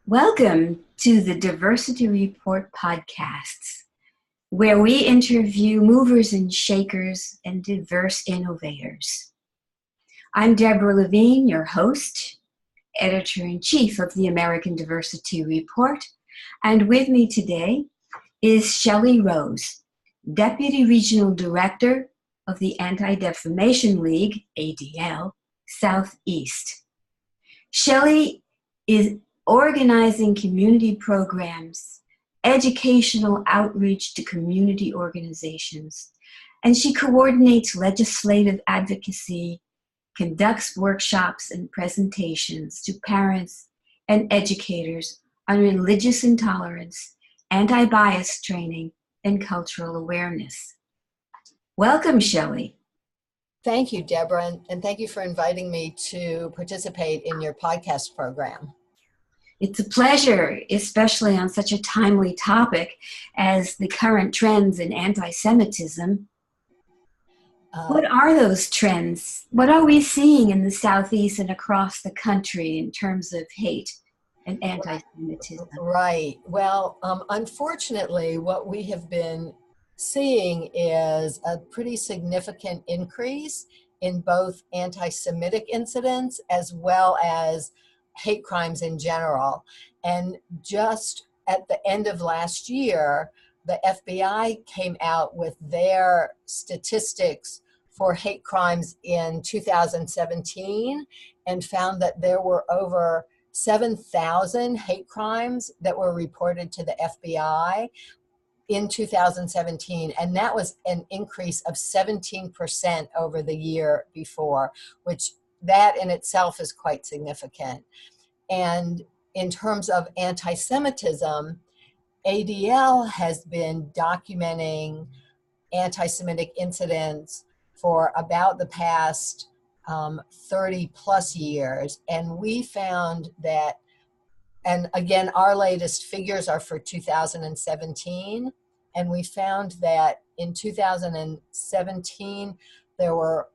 Welcome to the Diversity Report podcasts, where we interview movers and shakers and diverse innovators. I'm Deborah Levine, your host, editor-in-chief of the American Diversity Report, and with me today is Shelley Rose, Deputy Regional Director of the Anti-Defamation League, ADL, Southeast. Shelley is organizing community programs, educational outreach to community organizations, and she coordinates legislative advocacy, conducts workshops and presentations to parents and educators on religious intolerance, anti-bias training, and cultural awareness. Welcome, Shelley. Thank you, Deborah, and thank you for inviting me to participate in your podcast program. It's a pleasure, especially on such a timely topic as the current trends in anti-Semitism. What are those trends? What are we seeing in the Southeast and across the country in terms of hate and anti-Semitism? Right. Well, unfortunately, what we have been seeing is a pretty significant increase in both anti-Semitic incidents as well as hate crimes in general. And just at the end of last year, the FBI came out with their statistics for hate crimes in 2017 and found that there were over 7,000 hate crimes that were reported to the FBI in 2017, and that was an increase of 17% over the year before, which that in itself is quite significant. And in terms of anti-Semitism, ADL has been documenting anti-Semitic incidents for about the past 30 plus years. And we found that, and again, our latest figures are for 2017, and we found that in 2017, there were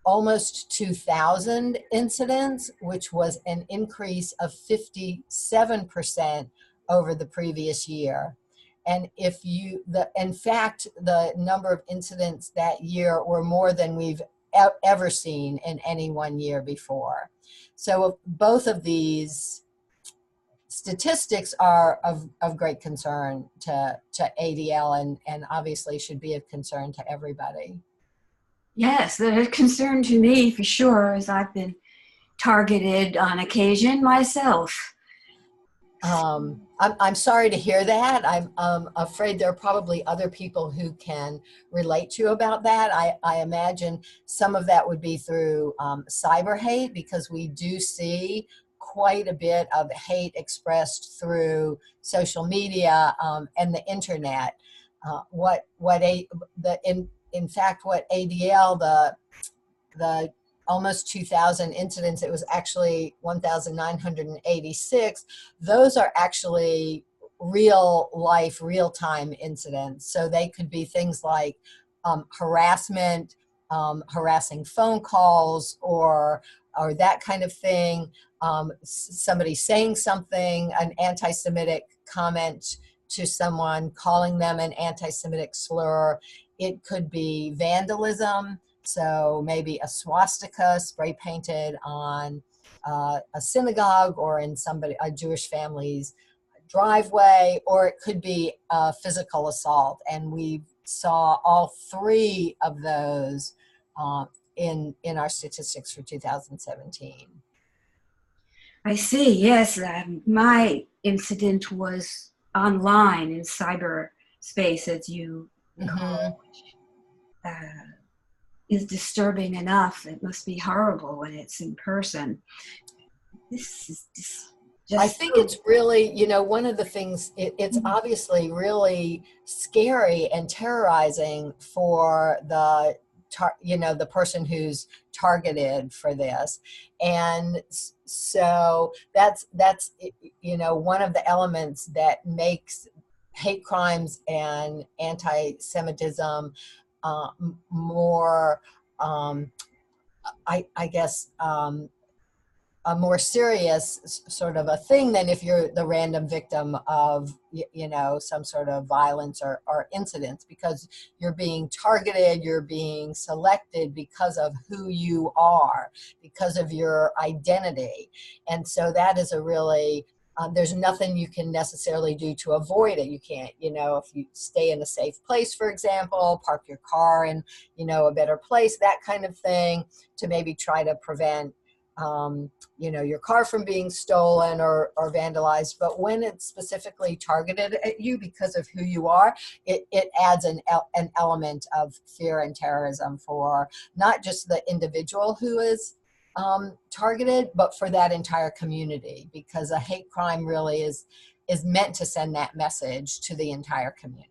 almost 2,000 incidents, which was an increase of 57% over the previous year. And in fact, the number of incidents that year were more than we've ever seen in any one year before. So both of these statistics are of great concern to ADL and obviously should be of concern to everybody. Yes, they're a concern to me for sure, as I've been targeted on occasion myself. I'm sorry to hear that. I'm afraid there are probably other people who can relate to you about that. I imagine some of that would be through cyber hate, because we do see quite a bit of hate expressed through social media and the internet. In fact, what ADL, the almost 2,000 incidents, it was actually 1,986. Those are actually real life, real time incidents. So they could be things like harassment, harassing phone calls, or that kind of thing. Somebody saying something, an anti-Semitic comment to someone, calling them an anti-Semitic slur. It could be vandalism. So maybe a swastika spray painted on a synagogue or in a Jewish family's driveway, or it could be a physical assault. And we saw all three of those in our statistics for 2017. I see, yes. My incident was online in cyberspace, as you call it. Is disturbing enough. It must be horrible when it's in person. This is just I think it's really, one of the things, it's obviously really scary and terrorizing for the person who's targeted for this. And so that's one of the elements that makes hate crimes and anti-Semitism more, a more serious sort of a thing than if you're the random victim of, some sort of violence or incidents, because you're being targeted, you're being selected because of who you are, because of your identity. And so that is a really, there's nothing you can necessarily do to avoid it. You can't, if you stay in a safe place, for example, park your car in, a better place, that kind of thing, to maybe try to prevent your car from being stolen or vandalized. But when it's specifically targeted at you because of who you are, it adds an element of fear and terrorism for not just the individual who is targeted, but for that entire community, because a hate crime really is meant to send that message to the entire community.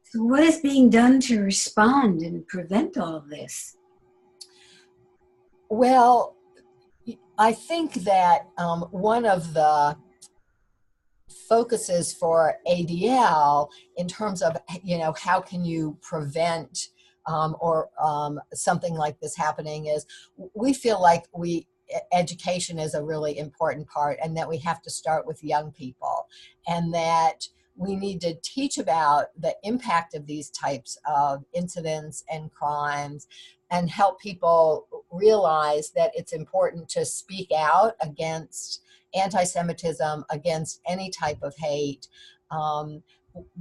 So what is being done to respond and prevent all of this? Well, I think that one of the focuses for ADL in terms of, how can you prevent something like this happening is, we feel like education is a really important part, and that we have to start with young people, and that we need to teach about the impact of these types of incidents and crimes, and help people realize that it's important to speak out against anti-Semitism, against any type of hate,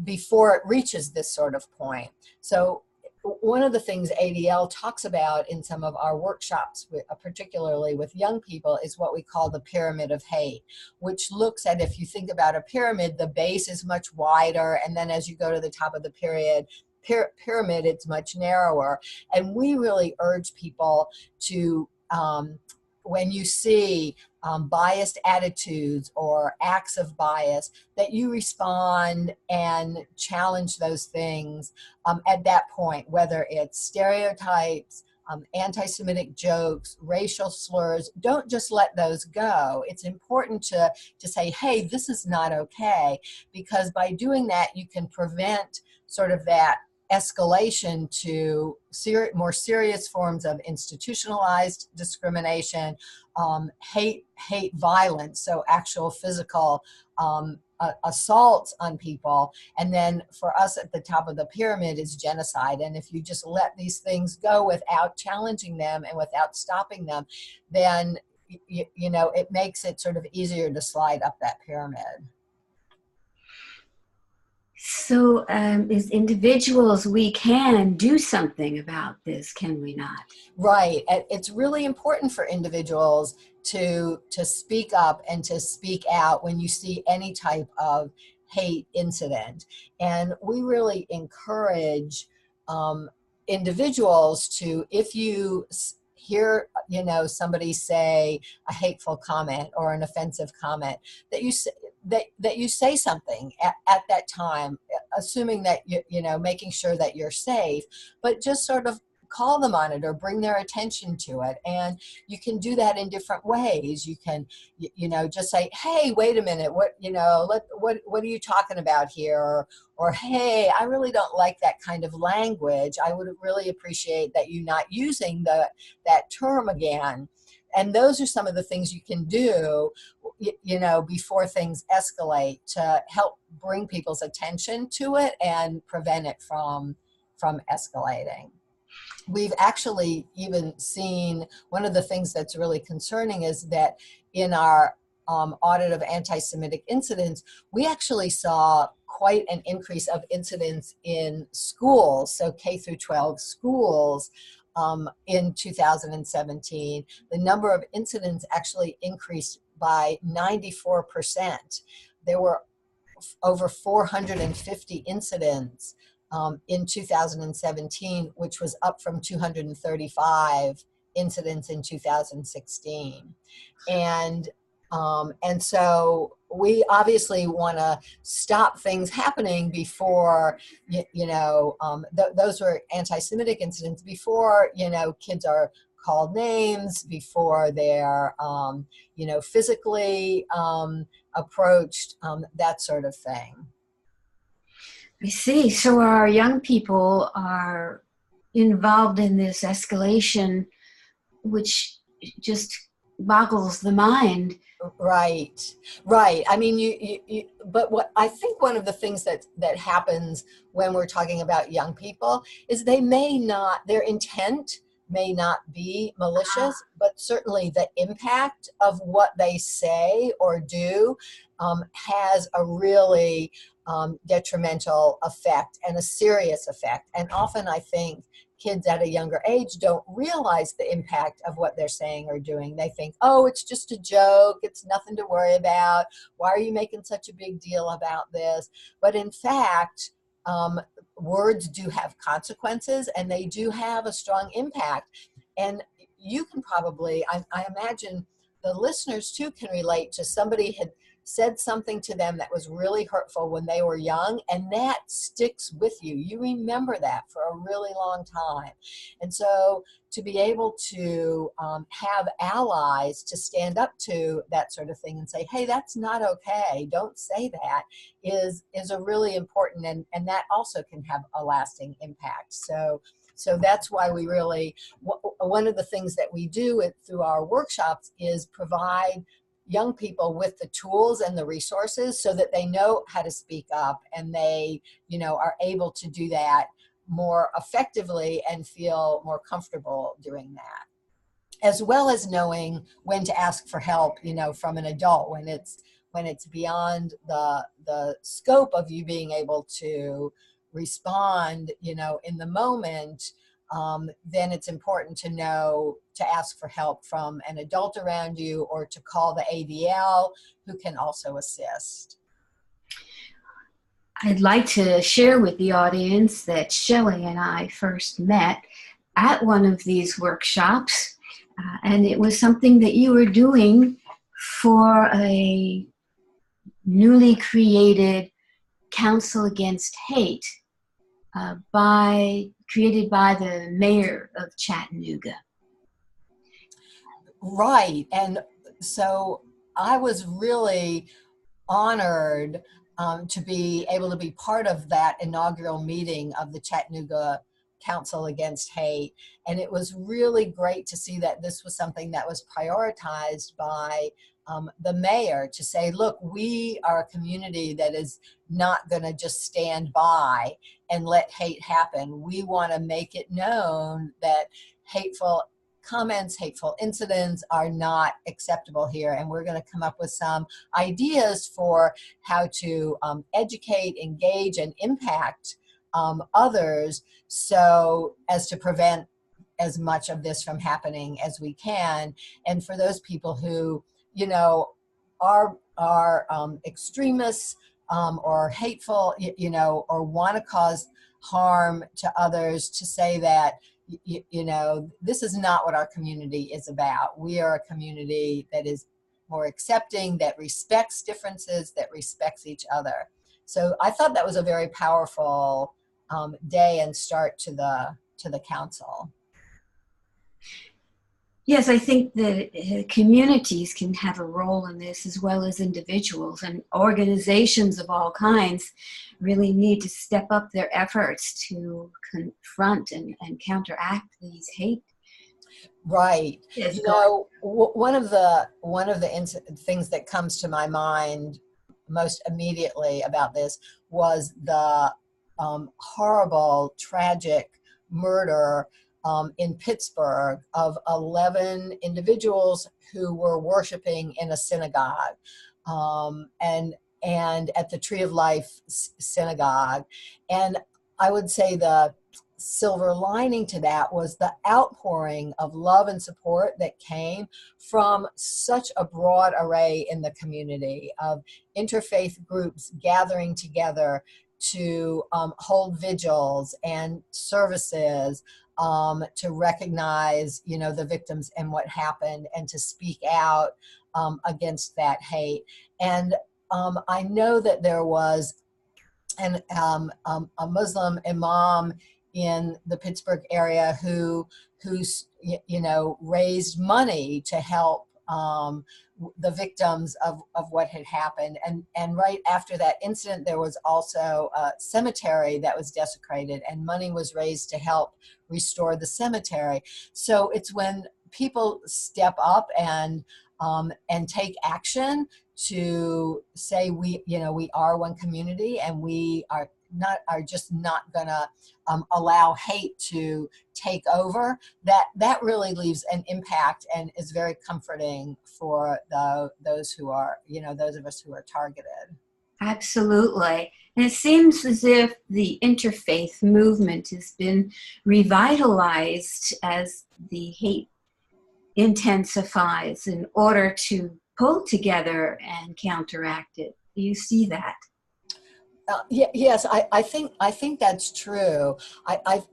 before it reaches this sort of point. So one of the things ADL talks about in some of our workshops, particularly with young people, is what we call the pyramid of hate, which looks at, if you think about a pyramid, the base is much wider, and then as you go to the top of the pyramid, it's much narrower. And we really urge people to, when you see biased attitudes or acts of bias, that you respond and challenge those things at that point, whether it's stereotypes, anti-Semitic jokes, racial slurs. Don't just let those go. It's important to say, hey, this is not okay, because by doing that, you can prevent sort of that escalation to more serious forms of institutionalized discrimination, hate violence, so actual physical assaults on people. And then for us at the top of the pyramid is genocide. And if you just let these things go without challenging them and without stopping them, then it makes it sort of easier to slide up that pyramid. So as individuals, we can do something about this, can we not? Right. It's really important for individuals to speak up and to speak out when you see any type of hate incident. And we really encourage individuals to, if you hear somebody say a hateful comment or an offensive comment, that you say something at that time, assuming that making sure that you're safe, but just sort of call them on it or bring their attention to it. And you can do that in different ways. You can just say, hey, wait a minute, what are you talking about here? Or hey, I really don't like that kind of language. I would really appreciate that you not using that term again. And those are some of the things you can do, before things escalate, to help bring people's attention to it and prevent it from escalating. We've actually even seen, one of the things that's really concerning is that in our audit of anti-Semitic incidents, we actually saw quite an increase of incidents in schools, so K through 12 schools. In 2017, the number of incidents actually increased by 94%. There were over 450 incidents in 2017, which was up from 235 incidents in 2016. And so we obviously want to stop things happening before, those were anti-Semitic incidents, before, kids are called names, before they're, physically approached, that sort of thing. I see. So our young people are involved in this escalation, which just boggles the mind. Right, right. I mean, but what I think one of the things that happens when we're talking about young people is they may not, their intent may not be malicious, but certainly the impact of what they say or do has a really detrimental effect and a serious effect. And often I think kids at a younger age don't realize the impact of what they're saying or doing. They think, oh, it's just a joke. It's nothing to worry about. Why are you making such a big deal about this? But in fact, words do have consequences and they do have a strong impact. And you can probably, I imagine the listeners too can relate to somebody had said something to them that was really hurtful when they were young, and that sticks with you. You remember that for a really long time. And so to be able to have allies to stand up to that sort of thing and say, hey, that's not okay, don't say that, is a really important, and that also can have a lasting impact. So that's why we really, one of the things that we do through our workshops is provide young people with the tools and the resources so that they know how to speak up, and they, are able to do that more effectively and feel more comfortable doing that, as well as knowing when to ask for help, from an adult when it's beyond the scope of you being able to respond, in the moment. Then it's important to know to ask for help from an adult around you or to call the ADL, who can also assist. I'd like to share with the audience that Shelley and I first met at one of these workshops, and it was something that you were doing for a newly created Council Against Hate created by the mayor of Chattanooga. Right. And so I was really honored to be able to be part of that inaugural meeting of the Chattanooga Council Against Hate. And it was really great to see that this was something that was prioritized by the mayor to say, look, we are a community that is not going to just stand by and let hate happen. We want to make it known that hateful comments, hateful incidents are not acceptable here. And we're going to come up with some ideas for how to educate, engage, and impact others so as to prevent as much of this from happening as we can. And for those people who, are extremists or hateful, or want to cause harm to others, to say that, this is not what our community is about. We are a community that is more accepting, that respects differences, that respects each other. So I thought that was a very powerful day and start to the council. Yes, I think that communities can have a role in this as well as individuals, and organizations of all kinds really need to step up their efforts to confront and counteract these hate. Right. One of the things that comes to my mind most immediately about this was the horrible, tragic murder in Pittsburgh of 11 individuals who were worshiping in a synagogue, and at the Tree of Life synagogue. And I would say the silver lining to that was the outpouring of love and support that came from such a broad array in the community of interfaith groups gathering together to hold vigils and services, to recognize, the victims and what happened, and to speak out against that hate. And I know that there was a Muslim imam in the Pittsburgh area who raised money to help the victims of what had happened. And right after that incident, there was also a cemetery that was desecrated, and money was raised to help restore the cemetery. So it's when people step up and take action to say we are one community, and we are just not gonna allow hate to take over, that really leaves an impact and is very comforting for those who are, those of us who are targeted. Absolutely. And it seems as if the interfaith movement has been revitalized as the hate intensifies in order to pull together and counteract it. Do you see that? Yes, I think that's true.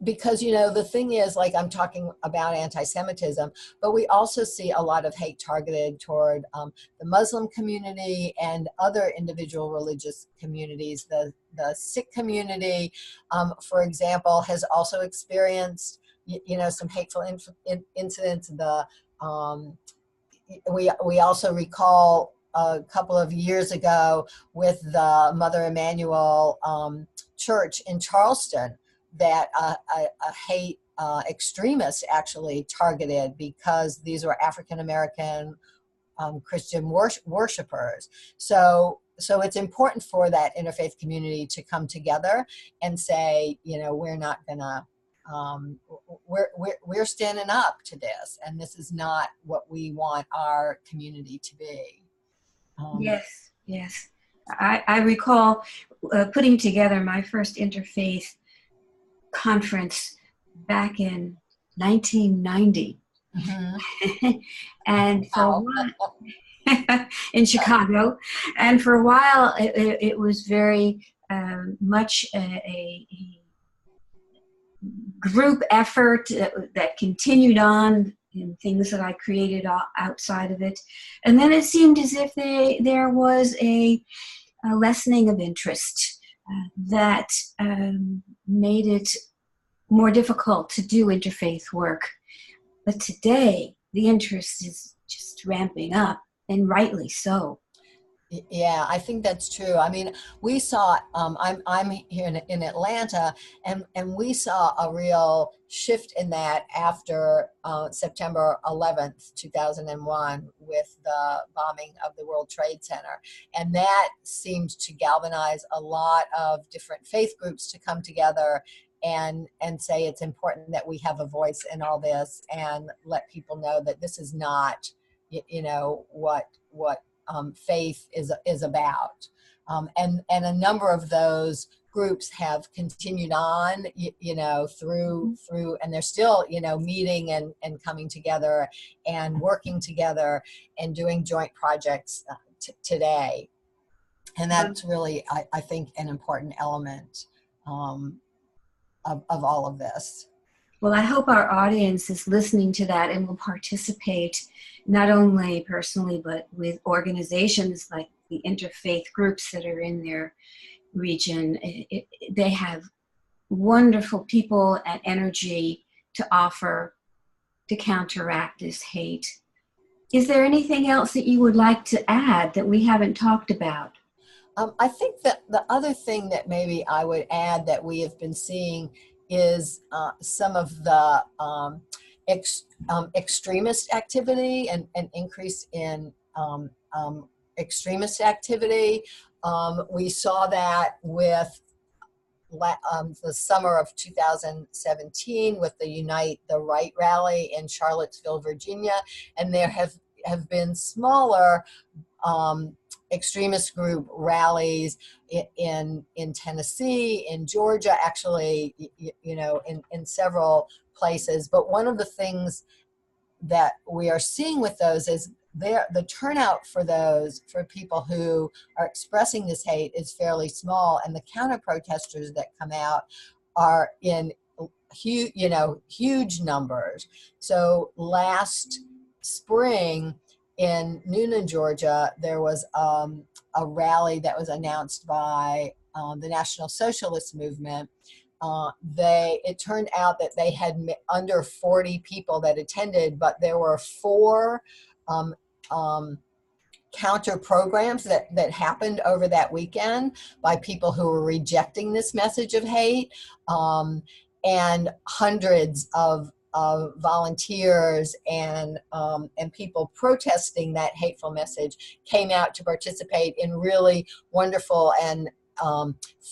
Because the thing is, like, I'm talking about anti-Semitism, but we also see a lot of hate targeted toward the Muslim community and other individual religious communities. The Sikh community, for example, has also experienced some hateful incidents. We also recall a couple of years ago with the Mother Emanuel Church in Charleston that a hate extremists actually targeted, because these were African American Christian worshipers. So it's important for that interfaith community to come together and say, we're not gonna. We're standing up to this, and this is not what we want our community to be. Yes, yes. I recall putting together my first interfaith conference back in 1990. Mm-hmm. And for a while, in Chicago, and for a while it was very much a group effort that continued on in things that I created outside of it. And then it seemed as if there was a lessening of interest that made it more difficult to do interfaith work. But today, the interest is just ramping up, and rightly so. Yeah, I think that's true. I mean, we saw, I'm here in Atlanta, and we saw a real shift in that after September 11th, 2001, with the bombing of the World Trade Center. And that seemed to galvanize a lot of different faith groups to come together and say it's important that we have a voice in all this, and let people know that this is not, what faith is about. And a number of those groups have continued on, through, and they're still, meeting and coming together and working together and doing joint projects today. And that's really, I think, an important element of all of this. Well, I hope our audience is listening to that and will participate, not only personally, but with organizations like the interfaith groups that are in their region. They have wonderful people and energy to offer to counteract this hate. Is there anything else that you would like to add that we haven't talked about? I think that the other thing that maybe I would add that we have been seeing is some of the extremist activity and an increase in extremist activity. We saw that with the summer of 2017 with the Unite the Right rally in Charlottesville, Virginia, and there have been smaller extremist group rallies in Tennessee, in Georgia, actually, in several places. But one of the things that we are seeing with those is the turnout for people who are expressing this hate is fairly small, and the counter protesters that come out are in huge numbers. So last spring in Noonan, Georgia, there was a rally that was announced by the National Socialist Movement. It turned out that they had under 40 people that attended, but there were 4 counter programs that happened over that weekend by people who were rejecting this message of hate, and hundreds of of volunteers and people protesting that hateful message came out to participate in really wonderful and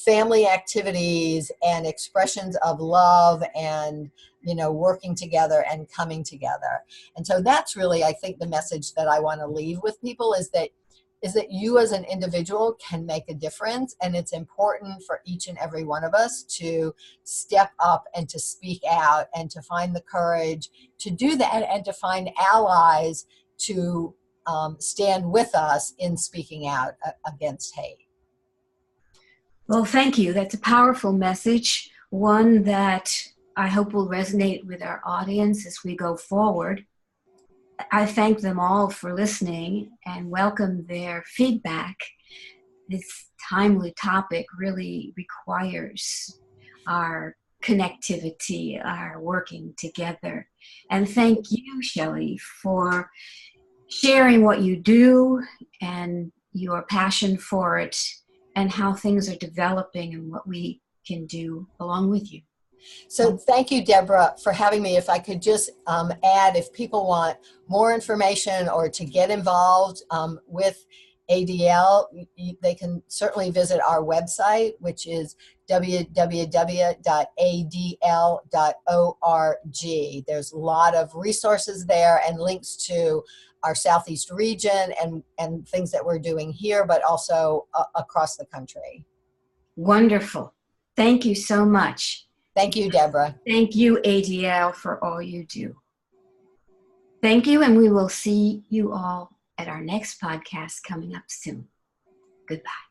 family activities and expressions of love and, working together and coming together. And so that's really, I think, the message that I want to leave with people is that you as an individual can make a difference, and it's important for each and every one of us to step up and to speak out and to find the courage to do that and to find allies to stand with us in speaking out against hate. Well, thank you. That's a powerful message, one that I hope will resonate with our audience as we go forward. I thank them all for listening and welcome their feedback. This timely topic really requires our connectivity, our working together. And thank you, Shelley, for sharing what you do and your passion for it and how things are developing and what we can do along with you. So thank you, Deborah, for having me. If I could just add, if people want more information or to get involved with ADL, they can certainly visit our website, which is www.adl.org. There's a lot of resources there and links to our Southeast region and things that we're doing here, but also across the country. Wonderful. Thank you so much. Thank you, Deborah. Thank you, ADL, for all you do. Thank you, and we will see you all at our next podcast coming up soon. Goodbye.